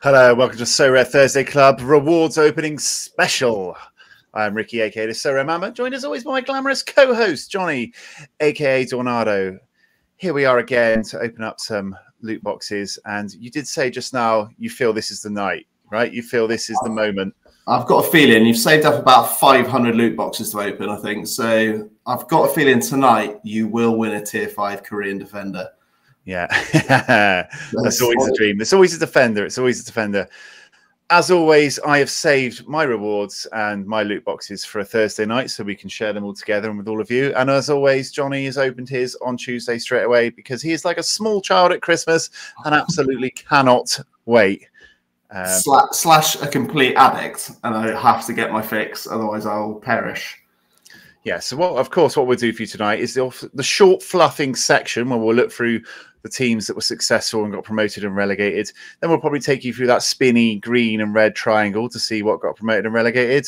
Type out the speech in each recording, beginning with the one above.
Hello, welcome to Sorare Thursday Club Rewards Opening Special. I'm Ricky, aka the Sorare Mama, joined as always by my glamorous co-host, Johnny, aka Dornado. Here we are again to open up some loot boxes. And you did say just now you feel this is the night, right? You feel this is the moment. I've got a feeling you've saved up about 500 loot boxes to open, I think. So I've got a feeling tonight you will win a Tier 5 Korean defender. Yeah, that's always a dream. It's always a defender. It's always a defender. As always, I have saved my rewards and my loot boxes for a Thursday night so we can share them all together and with all of you. And as always, Johnny has opened his on Tuesday straight away because he is like a small child at Christmas and absolutely cannot wait. Slash a complete addict, and I have to get my fix, otherwise I'll perish. Yeah, so what we'll do for you tonight is the short fluffing section where we'll look through the teams that were successful and got promoted and relegated. Then we'll probably take you through that spinny green and red triangle to see what got promoted and relegated.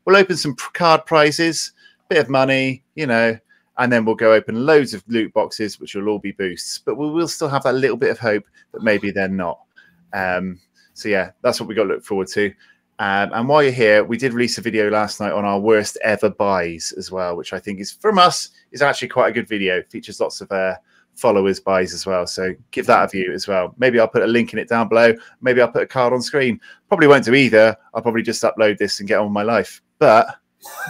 We'll open some card prizes, bit of money, you know, and then we'll go open loads of loot boxes, which will all be boosts. But we will still have that little bit of hope that maybe they're not. So yeah, that's what we got to look forward to. And while you're here, we did release a video last night on our worst ever buys as well, which I think is, from us, is actually quite a good video. It features lots of followers buys as well. So give that a view as well. Maybe I'll put a link in it down below. Maybe I'll put a card on screen. Probably won't do either. I'll probably just upload this and get on with my life. But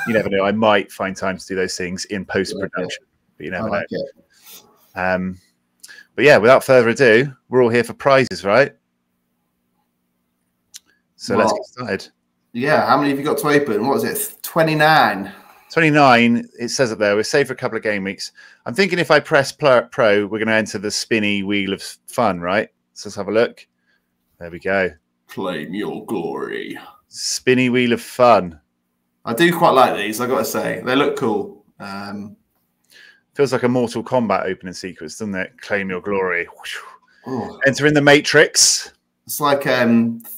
you never know. I might find time to do those things in post-production. But you never know. But yeah, without further ado, we're all here for prizes, right? So let's get started. Yeah, how many have you got to open? What is it? 29. 29, it says up there. We're saved for a couple of game weeks. I'm thinking if I press Pro, we're going to enter the spinny wheel of fun, right? So let's have a look. There we go. Claim your glory. Spinny wheel of fun. I do quite like these, I got to say. They look cool. Feels like a Mortal Kombat opening sequence, doesn't it? Claim your glory. Enter in the Matrix. It's like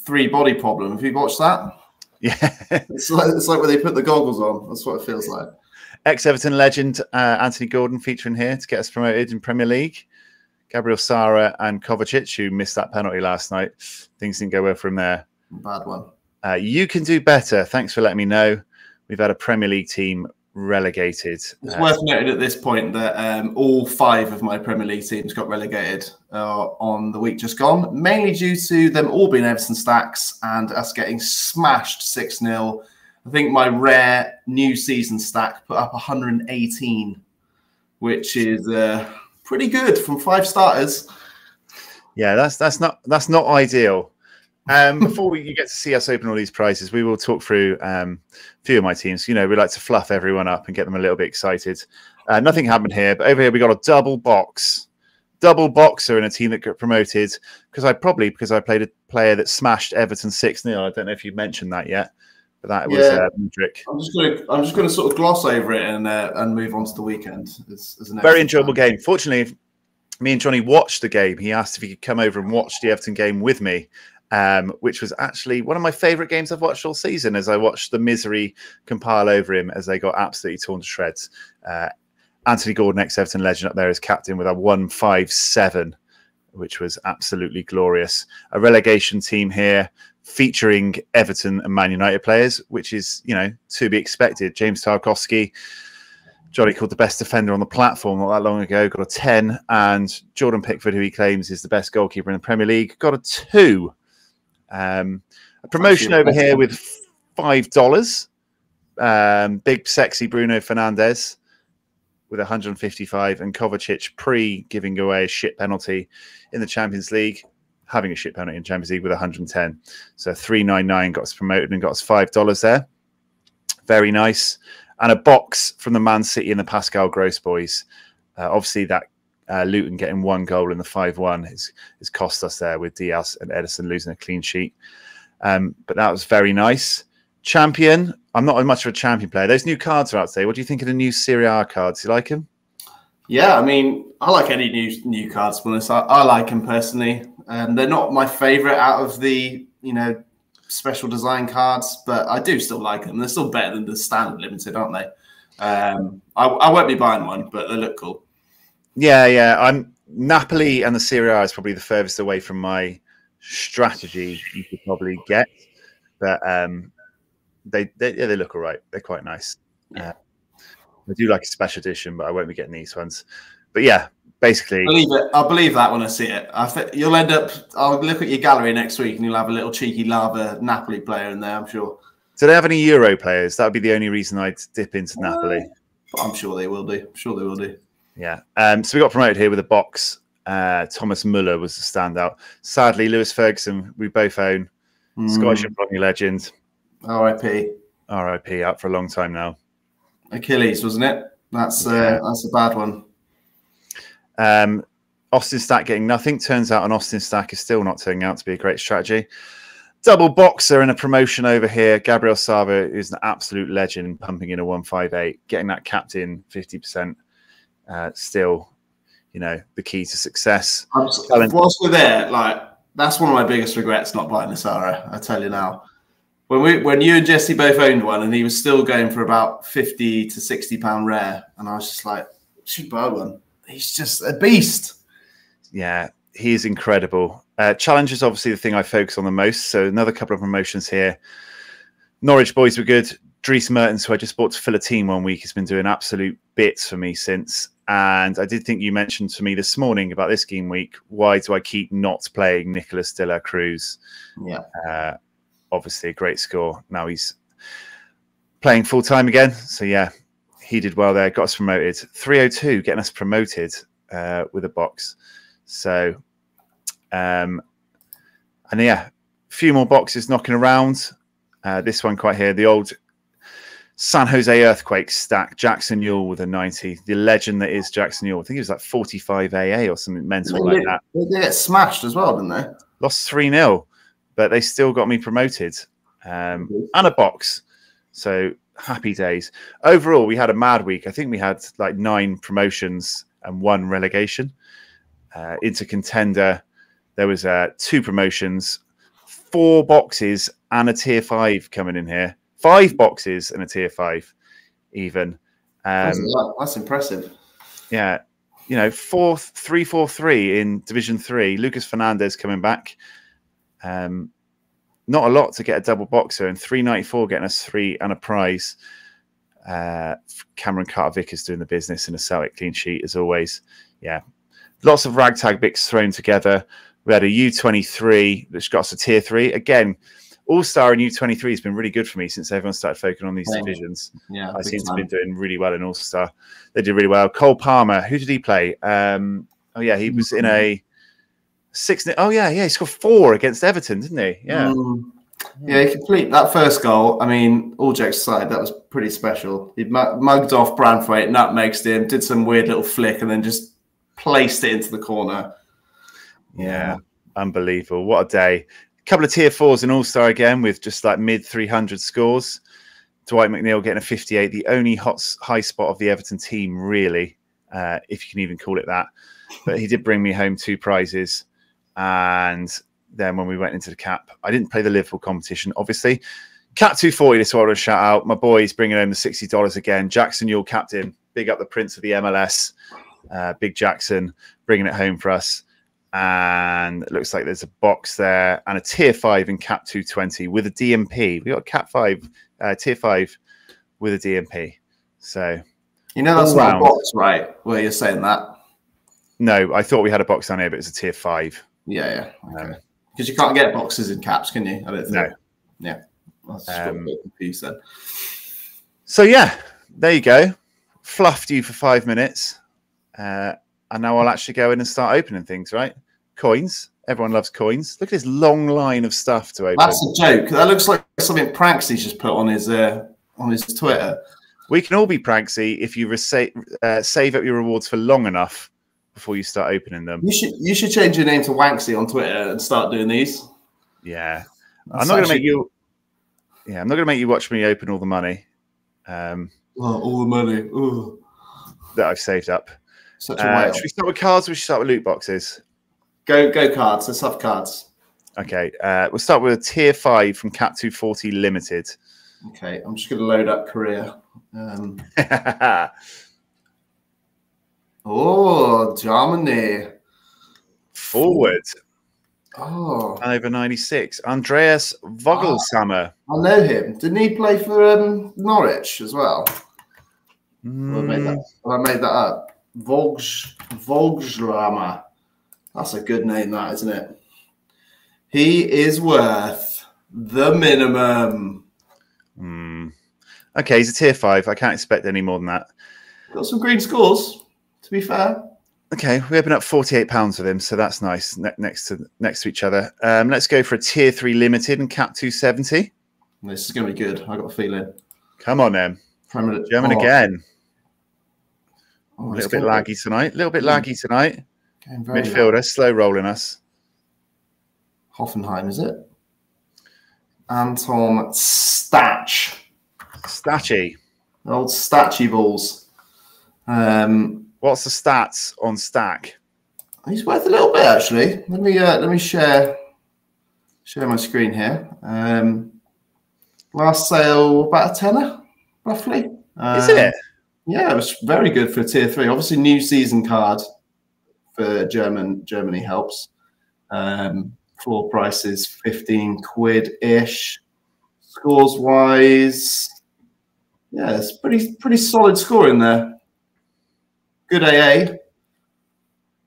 Three Body Problem. Have you watched that? Yeah. It's like when they put the goggles on. That's what it feels like. Ex-Everton legend Anthony Gordon featuring here to get us promoted in Premier League. Gabriel Sara and Kovacic, who missed that penalty last night. Things didn't go well for him there. Bad one. You can do better. Thanks for letting me know. We've had a Premier League team relegated. It's worth noting at this point that all 5 of my Premier League teams got relegated on the week just gone, mainly due to them all being Everton stacks and us getting smashed 6-0. I think my rare new season stack put up 118, which is pretty good from 5 starters. Yeah, that's not ideal. Before you get to see us open all these prizes, we will talk through a few of my teams. You know, we like to fluff everyone up and get them a little bit excited. Nothing happened here, but over here we got a double boxer in a team that got promoted because I played a player that smashed Everton 6-0. I don't know if you mentioned that yet, but that was Mudryk. I'm just going to sort of gloss over it and move on to the weekend. As an very enjoyable game. Fortunately, me and Johnny watched the game. He asked if he could come over and watch the Everton game with me. Which was actually one of my favourite games I've watched all season as I watched the misery compile over him as they got absolutely torn to shreds. Anthony Gordon, ex-Everton legend, up there as captain with a 157, which was absolutely glorious. A relegation team here featuring Everton and Man United players, which is, you know, to be expected. James Tarkowski, Johnny called the best defender on the platform not that long ago, got a 10. And Jordan Pickford, who he claims is the best goalkeeper in the Premier League, got a 2. A promotion over here with $5. Big sexy Bruno Fernandes with 155, and Kovacic giving away a shit penalty in the Champions League, having a shit penalty in Champions League with 110. So 399 got us promoted and got us $5 there. Very nice. And a box from the Man City and the Pascal Gross boys. Obviously that Luton getting 1 goal in the 5-1 has cost us there with Diaz and Edison losing a clean sheet. But that was very nice. Champion. I'm not much of a champion player. Those new cards are out today. What do you think of the new Serie A cards? You like them? Yeah, I mean, I like any new cards, to be honest. I like them personally. They're not my favourite out of the, you know, special design cards, but I do still like them. They're still better than the standard limited, aren't they? I won't be buying one, but they look cool. Yeah. I'm Napoli and the Serie A is probably the furthest away from my strategy you could probably get, but they look all right. They're quite nice. Yeah. I do like a special edition, but I won't be getting these ones. But yeah, basically, I'll believe that when I see it. I think you'll end up. I'll look at your gallery next week, and you'll have a little cheeky lava Napoli player in there. I'm sure. Do they have any Euro players? That would be the only reason I'd dip into Napoli. I'm sure they will do. I'm sure they will do. Yeah. So we got promoted here with a box. Thomas Muller was the standout. Sadly, Lewis Ferguson, we both own. Scottish and Bronny legend. R.I.P. R.I.P. Out for a long time now. Achilles, wasn't it? That's a bad one. Austin Stack getting nothing. Turns out an Austin Stack is still not turning out to be a great strategy. Double boxer in a promotion over here. Gabriel Sava is an absolute legend, pumping in a 158, getting that captain 50%. Still, the key to success. Whilst we're there, that's one of my biggest regrets not buying the Sorare. I tell you now. When you and Jesse both owned one, and he was still going for about £50 to £60 rare, and I was just like, should buy one. He's just a beast. Yeah, he is incredible. Challenge is obviously the thing I focus on the most. So another couple of promotions here. Norwich boys were good. Dries Mertens, who I just bought to fill a team 1 week, has been doing absolute bits for me since. And I did think you mentioned to me this morning about this game week. Why do I keep not playing Nicolas de la Cruz? Yeah. Obviously a great score. Now he's playing full time again. So yeah, he did well there. Got us promoted. 302 getting us promoted with a box. So, and yeah, a few more boxes knocking around. This one quite here, the old San Jose Earthquake stack. Jackson Newell with a 90. The legend that is Jackson Newell. I think it was like 45 AA or something mental like that. They get smashed as well, didn't they? Lost 3-0, but they still got me promoted and a box. So happy days. Overall, we had a mad week. I think we had like 9 promotions and 1 relegation. Into contender, there was 2 promotions, 4 boxes and a tier 5 coming in here. 5 boxes and a tier 5 even. That's impressive. Yeah. 3-4-3 in Division 3. Lucas Fernandez coming back. Not a lot to get a double boxer, and 394 getting us 3 and a prize. Cameron Carter-Vickers doing the business in a Celtic clean sheet as always. Yeah. Lots of ragtag bits thrown together. We had a U23, which got us a tier 3. Again, All-Star and U23 has been really good for me since everyone started focusing on these divisions. Yeah, I seem to have been doing really well in All-Star. They did really well. Cole Palmer, who did he play? He was in a 6. Oh, yeah, he scored 4 against Everton, didn't he? Yeah. Yeah, he completed that first goal. I mean, all jokes aside, that was pretty special. He mugged off Branthwaite, nutmegged him, did some weird little flick, and then just placed it into the corner. Yeah, unbelievable. What a day. A couple of tier 4s in All-Star again with just like mid 300 scores. Dwight McNeil getting a 58, the only high spot of the Everton team, really, if you can even call it that. But he did bring me home 2 prizes. And then when we went into the cap, I didn't play the Liverpool competition, obviously. Cap 240, this is what I want to shout out. My boy's bringing home the $60 again. Jackson Newell captain. Big up the Prince of the MLS. Big Jackson bringing it home for us. And it looks like there's a box there and a tier 5 in cap 220 with a DMP. We got cap 5, tier 5 with a DMP. So, that's not a box, right? Where you're saying that? No, I thought we had a box down here, but it's a tier 5. Yeah. Okay. Because you can't get boxes in caps, can you? I don't think. No. Yeah. That's a bit confused then. So yeah, there you go. Fluffed you for 5 minutes. And now I'll actually go in and start opening things, right? Coins. Everyone loves coins. Look at this long line of stuff to open. That's a joke. That looks like something Pranksy just put on his Twitter. We can all be Pranksy if you save up your rewards for long enough before you start opening them. You should change your name to Wanksy on Twitter and start doing these. Yeah. I'm not going to make you... Yeah, I'm not going to make you watch me open all the money. All the money. Ooh. That I've saved up. Such a whale. Should we start with cards or should we start with loot boxes? Go cards. Let's have cards. Okay. We'll start with a tier 5 from Cap 240 Limited. Okay. I'm just going to load up Korea. Oh, Germany. Forward. Oh, over 96. Andreas Vogelsammer. I know him. Didn't he play for Norwich as well? Have I made that up? Vogelsammer. That's a good name, that, isn't it? He is worth the minimum. Okay, he's a tier 5. I can't expect any more than that. Got some green scores, to be fair. Okay, we open up £48 with him, so that's nice. Next to each other. Let's go for a tier 3 limited and cap 270. This is going to be good. I got a feeling. Come on, then. German again. A little bit laggy tonight. Midfielder, slow rolling us. Hoffenheim, is it? Anton Stach. Statchy. Old Statchy balls. What's the stats on Stack? He's worth a little bit, actually. Let me share my screen here. Last sale about a tenner, roughly. Is it? Yeah, it was very good for a tier 3. Obviously, new season card for Germany helps. Floor price is 15 quid-ish. Scores wise, yeah, it's pretty solid score in there. Good AA.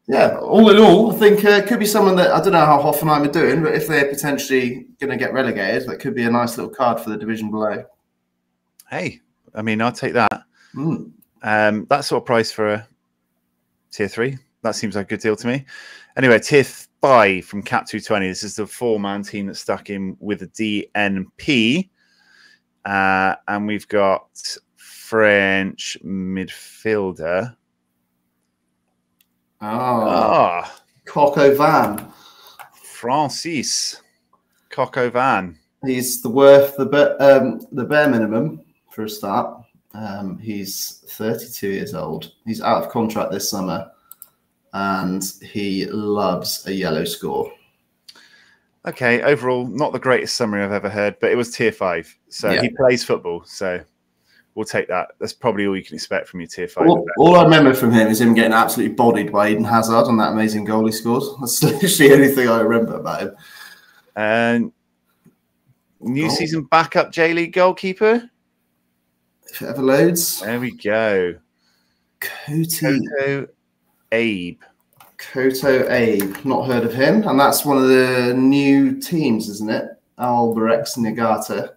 Yeah, all in all, I think it could be someone that, I don't know how Hoffenheim are doing, but if they're potentially going to get relegated, that could be a nice little card for the division below. Hey, I mean, I'll take that. That sort of price for a tier 3. That seems like a good deal to me. Anyway, tier 5 from Cap 220. This is the 4-man team that stuck in with a DNP. And we've got French midfielder. Coco Van. Francis Coco Van. He's worth the bare minimum for a start. He's 32 years old. He's out of contract this summer, and he loves a yellow score. Okay, overall, not the greatest summary I've ever heard, but it was tier 5. So he plays football, so we'll take that. That's probably all you can expect from your tier 5. All I remember from him is him getting absolutely bodied by Eden Hazard on that amazing goal he scored. That's literally anything I remember about him. And new season backup J-League goalkeeper. If it ever loads. There we go. Koto Abe. Not heard of him. And that's one of the new teams, isn't it? Albirex Niigata.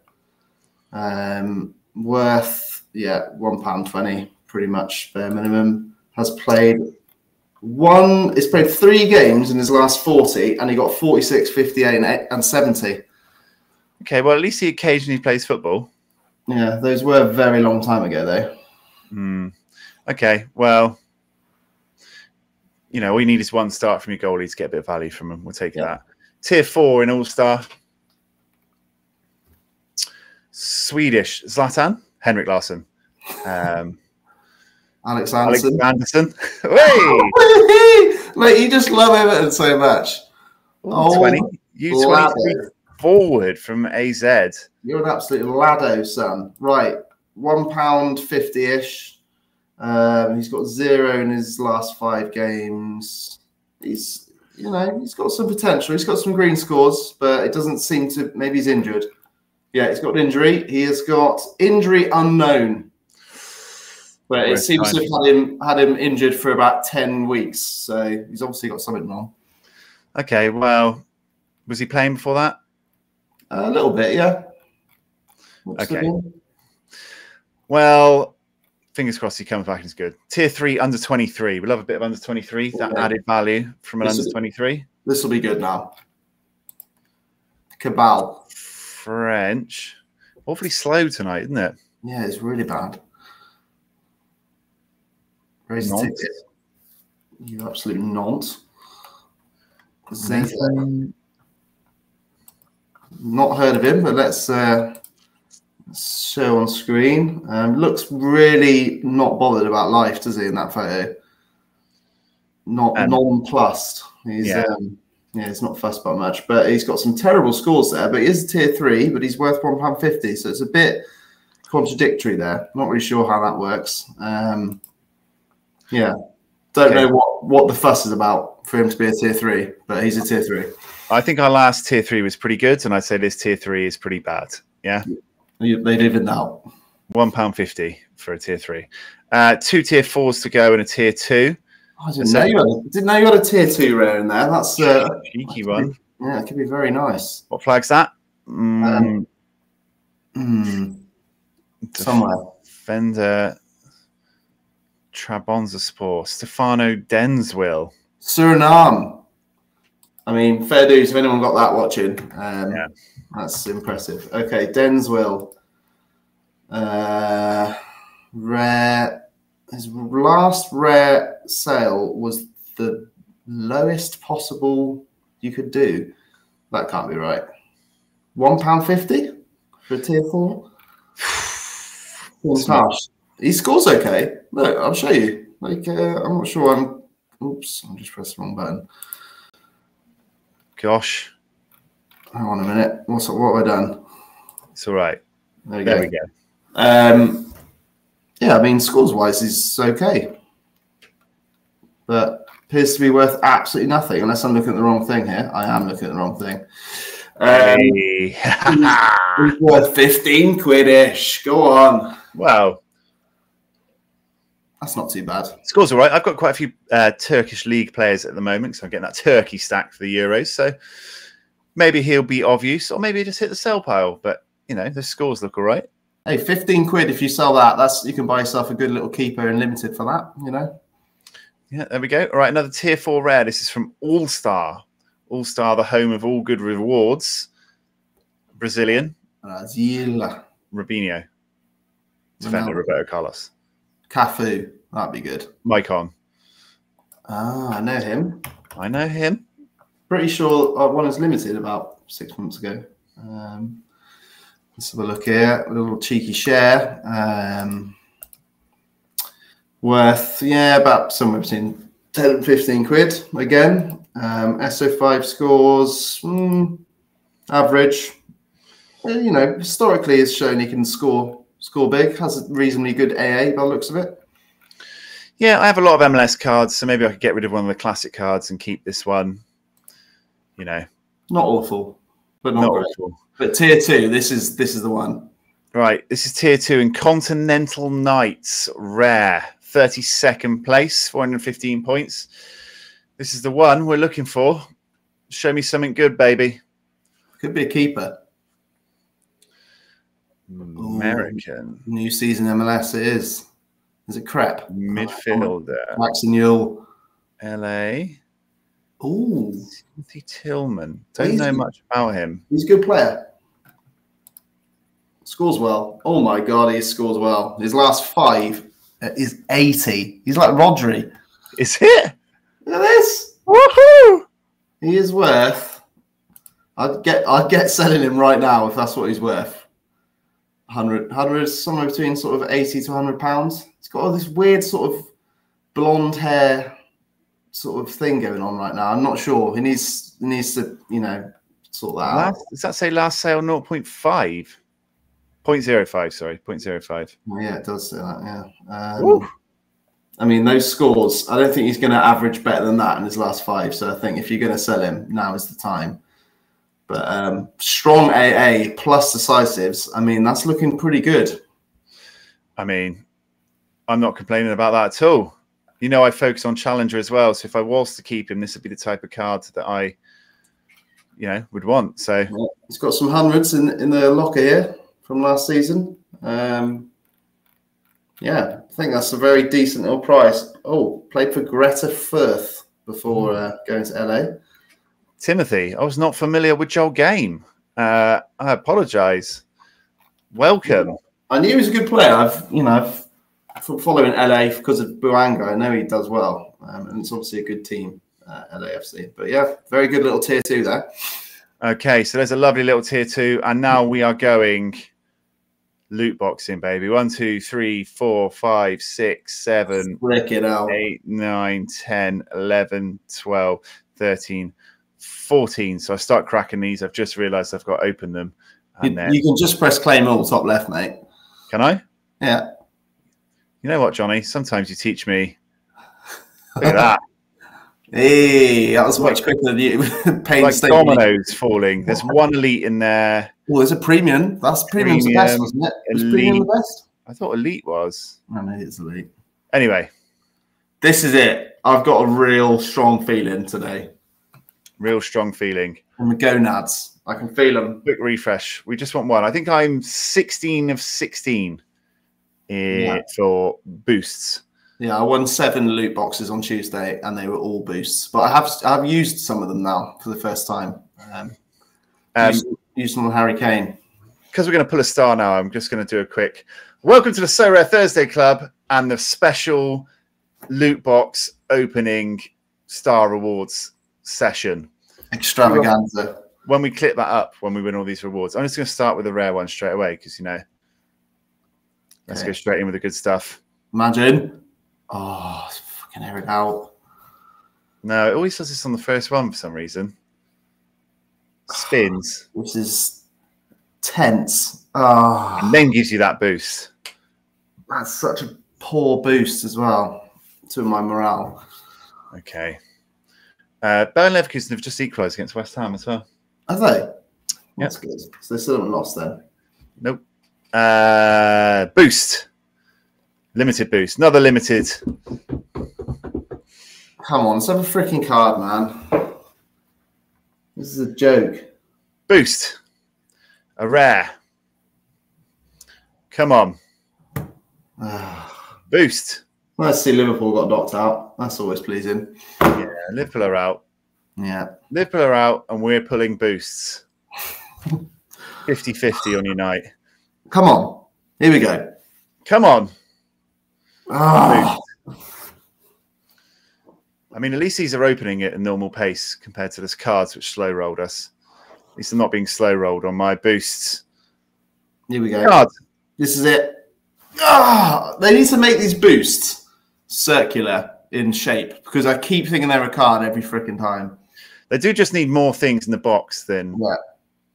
Worth, £1.20, pretty much bare minimum. Has played he's played 3 games in his last 40, and he got 46, 58, and 70. Okay, well, at least he occasionally plays football. Yeah, those were a very long time ago, though. Okay, well, all you need is one start from your goalie to get a bit of value from him. We'll take that. Tier 4 in All-Star. Swedish. Zlatan. Henrik Larsson. Alex Anderson. Hey! Mate, you just love Everton so much. U23 forward from AZ. You're an absolute laddo, son. Right, £1.50-ish. He's got 0 in his last 5 games. He's got some potential. He's got some green scores, but it doesn't seem to. Maybe he's injured. Yeah, he's got an injury. He has got injury unknown, but it seems to have had him injured for about 10 weeks. So he's obviously got something wrong. Okay, well, was he playing before that? A little bit, yeah. Okay. Well, fingers crossed he comes back and is good. Tier 3 under 23. We love a bit of under 23. That added value from an under 23. This will be good now. Cabal. French. Awfully slow tonight, isn't it? Yeah, it's really bad. Raise the ticket. You absolute nonce. Not heard of him, but let's show on screen. Looks really not bothered about life, does he, in that photo? Not nonplussed. He's not fussed about much, but he's got some terrible scores there. But he is a tier 3, but he's worth £1.50, so it's a bit contradictory there. Not really sure how that works. Don't know what the fuss is about for him to be a tier 3, but he's a tier 3. I think our last tier 3 was pretty good, and I'd say this tier 3 is pretty bad. Yeah, they'd even out. £1.50 for a tier 3. 2 tier 4s to go and a tier 2. I didn't know you had a tier 2 rare in there. That's cheeky one. Yeah, it could be very nice. What flag's that? Somewhere. Defender Trabzonspor. Stefano Denswil. Suriname. I mean, fair dues if anyone got that watching. Yeah. That's impressive. Okay, Denswil. Rare. His last rare sale was the lowest possible you could do. That can't be right. £1.50 for a tier 4. He scores okay. Look, I'll show you. Like, I'm not sure. Oops, I just pressed the wrong button. Gosh. Hang on a minute. What have I done? It's all right. There we go. Yeah, I mean, scores-wise, he's okay. But appears to be worth absolutely nothing, unless I'm looking at the wrong thing here. I am looking at the wrong thing. He's worth 15 quid-ish. Go on. Wow. That's not too bad. Scores all right. I've got quite a few Turkish league players at the moment, so I'm getting that Turkey stack for the Euros. So maybe he'll be of use, or maybe just hit the sell pile. But, you know, the scores look all right. Hey, 15 quid if you sell that. You can buy yourself a good little keeper in limited for that, you know. Yeah, there we go. All right, another tier 4 rare. This is from All Star. All Star, the home of all good rewards. Brazilian. Brazil. Robinho. Defender Roberto Carlos. Cafu. That'd be good. Maicon. Ah, I know him. I know him. Pretty sure one was limited about 6 months ago. Let's have a look here. A little cheeky share. Worth, about somewhere between 10 and 15 quid again. SO5 scores, average. You know, historically has shown he can score big. Has a reasonably good AA by the looks of it. Yeah, I have a lot of MLS cards, so maybe I could get rid of one of the classic cards and keep this one. You know, not awful, but not awful. But tier 2, this is the one. Right, this is tier 2 in Continental Knights rare, 32nd place, 415 points. This is the one we're looking for. Show me something good, baby. Could be a keeper. American. Ooh, new season MLS it is. Is it crap? Midfielder. Maxinul. LA. Ooh. Timothy Tillman. Don't know much about him. He's a good player. Scores well. Oh my God, he scores well. His last 5 is 80. He's like Rodri. Is it? Look at this. Woohoo! He is worth. I'd get selling him right now if that's what he's worth. 100, somewhere between sort of 80 to 100 pounds. He's got all this weird sort of blonde hair sort of thing going on right now. I'm not sure. He needs to, you know, sort that out. Does that say last sale 0.5? 0.05, sorry, 0.05. Oh, yeah, it does say that, yeah. I mean, those scores, I don't think he's going to average better than that in his last 5. So I think if you're going to sell him, now is the time. But strong AA plus decisives, I mean, that's looking pretty good. I mean, I'm not complaining about that at all. You know, I focus on Challenger as well. So if I was to keep him, this would be the type of card that I, you know, would want. So yeah, he's got some hundreds in the locker here from last season. Yeah, I think that's a very decent little price. Oh, played for Greta Firth before going to LA. Timothy, I was not familiar with your game. I apologize. Welcome. I knew he was a good player. I've following LA because of Buanga. I know he does well, and it's obviously a good team, LAFC. But yeah, very good little tier 2 there. Okay, so there's a lovely little tier 2, and now we are going loot boxing, baby. 1, 2, 3, 4, 5, 6, 7, 8, 9, 10, 11, 12, 13, 14. So I start cracking these. I've just realized I've got to open them. And you can just press claim all top left, mate. Can I? Yeah. You know what, Johnny? Sometimes you teach me. Look at that. Hey, that was much quicker than you. Like dominoes falling. There's one elite in there. Oh, there's a premium. Premium's the best, wasn't it? Was premium the best? I thought elite was. I know it's elite. Anyway. This is it. I've got a real strong feeling today. Real strong feeling. From the gonads. I can feel them. Quick refresh. We just want one. I think I'm 16 of 16 for boosts. Yeah, I won 7 loot boxes on Tuesday, and they were all boosts. But I've used some of them now for the first time. Used them on Harry Kane. Because we're going to pull a star now, I'm just going to do a quick welcome to the Sorare Thursday Club and the special loot box opening star rewards session. Extravaganza. When we clip that up, when we win all these rewards, I'm just going to start with a rare one straight away because, you know, let's go straight in with the good stuff. Imagine. Oh, it's fucking air it out. No, it always does this on the first one for some reason. Spins. This is tense. Oh. And then gives you that boost. That's such a poor boost as well to my morale. Okay. Bayern Leverkusen have just equalised against West Ham as well. Have they? That's good. So they still haven't lost then? Nope. Boost. Limited boost. Another limited. Come on, let's have a freaking card, man. This is a joke. Boost. A rare. Come on. Boost. Let's see Liverpool got knocked out. That's always pleasing. Yeah, Liverpool are out. Yeah. Liverpool are out and we're pulling boosts. 50-50 on your night. Come on. Here we go. Come on. Oh. I mean, at least these are opening at a normal pace compared to this cards which slow rolled us. At least I'm not being slow rolled on my boosts. Here we go. Cards. This is it. They need to make these boosts circular in shape because I keep thinking they're a card every freaking time. They do just need more things in the box than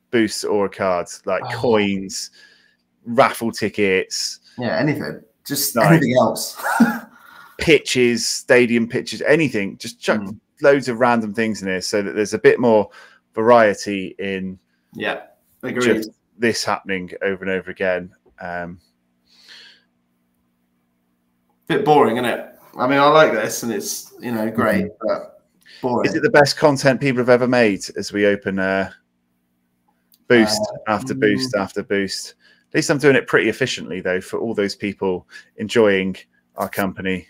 boosts or cards, like coins, raffle tickets. Yeah, anything. Just anything else. Pitches, stadium pitches, anything. Just chuck loads of random things in here so that there's a bit more variety in agreed. This happening over and over again. Bit boring, isn't it? I mean, I like this and it's, you know, great, but boring. Is it the best content people have ever made as we open boost after boost after boost? At least I'm doing it pretty efficiently, though, for all those people enjoying our company.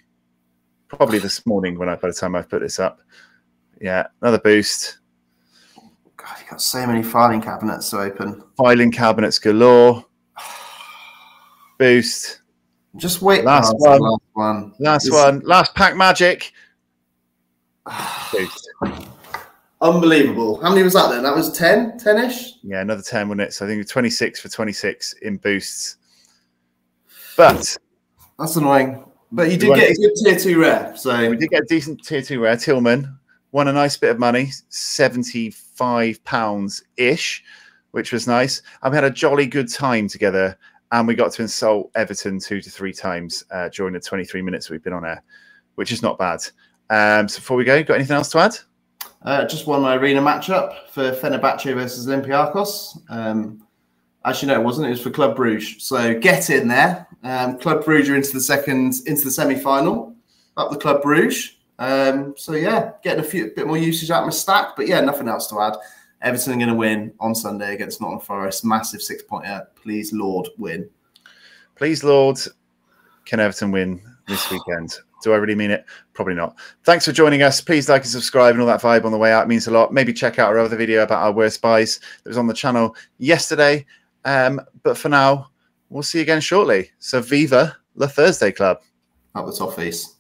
Probably this morning by the time I've put this up. Yeah, another boost. God, you've got so many filing cabinets to open. Filing cabinets galore. Boost. Just wait. Last one. Last pack magic. Boost. Unbelievable. How many was that then? That was 10? 10-ish? Yeah, another 10, wasn't it? So I think 26 for 26 in boosts. But that's annoying. But you did get a good tier 2 rare. So we did get a decent tier 2 rare. Tillman won a nice bit of money, £75-ish, which was nice. And we had a jolly good time together. And we got to insult Everton 2 to 3 times during the 23 minutes we've been on air, which is not bad. So before we go, got anything else to add? Just won my arena matchup for Fenerbahce versus Olympiacos. Actually, no, it wasn't. It was for Club Brugge. So get in there. Club Brugge are into the semi-final. Up the Club Brugge. So yeah, getting a bit more usage out of my stack. But yeah, nothing else to add. Everton are going to win on Sunday against Nottingham Forest. Massive 6-pointer. Please, Lord, win. Please, Lord, can Everton win this weekend? Do I really mean it? Probably not. Thanks for joining us. Please like and subscribe and all that vibe on the way out. It means a lot. Maybe check out our other video about our worst buys that was on the channel yesterday. But for now, we'll see you again shortly. So Viva La Thursday Club. Up the top face.